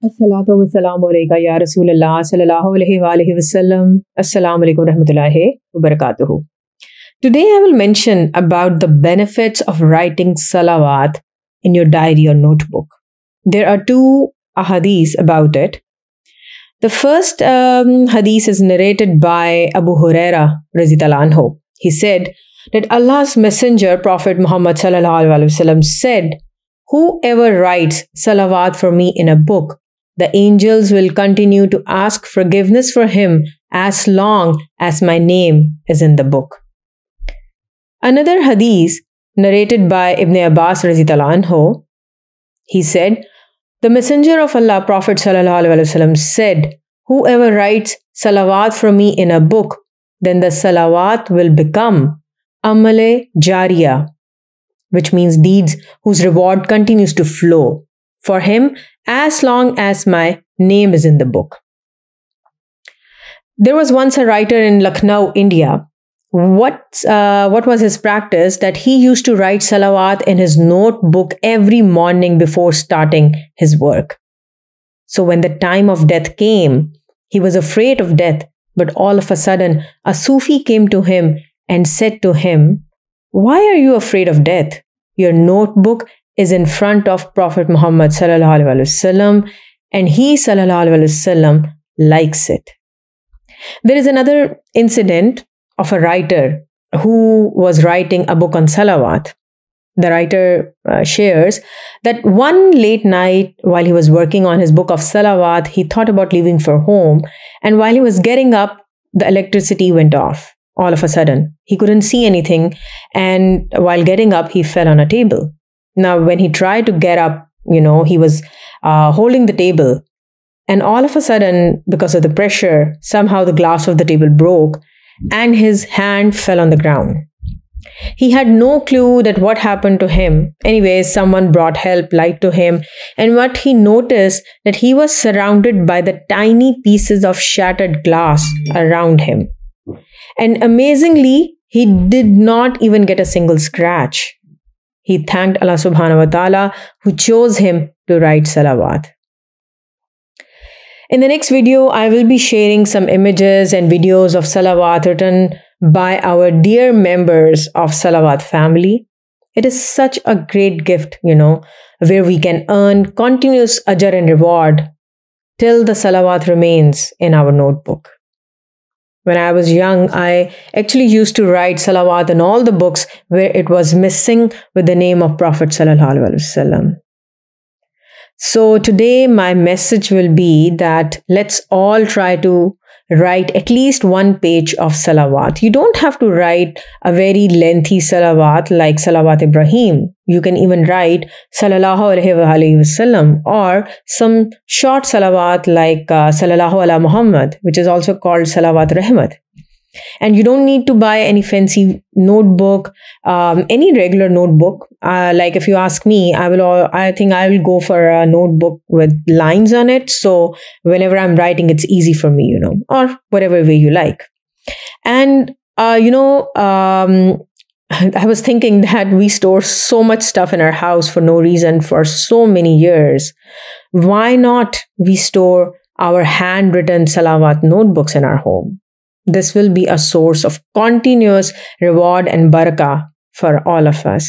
Assalato wslamao Rasool Allah sallallahu Assalamu rehmatula wa Today I will mention about the benefits of writing salawat in your diary or notebook. There are two ahadith about it. The first hadith is narrated by Abu Huraira anhu. He said that Allah's Messenger, Prophet Muhammad said, "Whoever writes salawat for me in a book, the angels will continue to ask forgiveness for him as long as my name is in the book." Another hadith narrated by Ibn Abbas anhu, he said, "The Messenger of Allah, Prophet said, whoever writes salawat for me in a book, then the salawat will become jaria, which means deeds whose reward continues to flow for him as long as my name is in the book." There was once a writer in Lucknow, India. What was his practice? That he used to write salawat in his notebook every morning before starting his work. So when the time of death came, he was afraid of death, but all of a sudden a Sufi came to him and said to him, "Why are you afraid of death? Your notebook is in front of Prophet Muhammad and he likes it." There is another incident of a writer who was writing a book on salawat. The writer shares that one late night while he was working on his book of salawat, he thought about leaving for home, and while he was getting up, the electricity went off. All of a sudden, he couldn't see anything, and while getting up, he fell on a table. Now, when he tried to get up, he was holding the table, and all of a sudden, because of the pressure, somehow the glass of the table broke, and his hand fell on the ground. He had no clue that what happened to him. Anyways, someone brought help, light to him, and what he noticed that he was surrounded by the tiny pieces of shattered glass around him. And amazingly, he did not even get a single scratch. He thanked Allah subhanahu wa ta'ala who chose him to write salawat. In the next video, I will be sharing some images and videos of salawat written by our dear members of Salawat family. It is such a great gift, where we can earn continuous ajar and reward till the salawat remains in our notebook. When I was young, I actually used to write salawat in all the books where it was missing with the name of Prophet ﷺ. So today my message will be that let's all try to write at least one page of salawat. You don't have to write a very lengthy salawat like Salawat Ibrahim. You can even write Sallallahu Alaihi Wasallam or some short salawat like Sallallahu Ala Muhammad, which is also called Salawat Rahmat. And you don't need to buy any fancy notebook, any regular notebook. Like if you ask me, I think I will go for a notebook with lines on it. So whenever I'm writing, it's easy for me, or whatever way you like. And, I was thinking that we store so much stuff in our house for no reason for so many years. Why not we store our handwritten salawat notebooks in our home? This will be a source of continuous reward and barakah for all of us.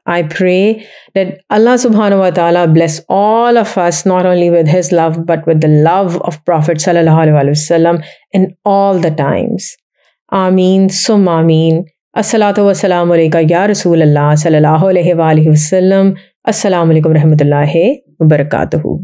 I pray that Allah subhanahu wa ta'ala bless all of us not only with His love but with the love of Prophet ﷺ in all the times. Ameen, summa ameen. Assalato wassalamu Rasool Allah sallallahu Assalamu rehmatula wa barakatuh.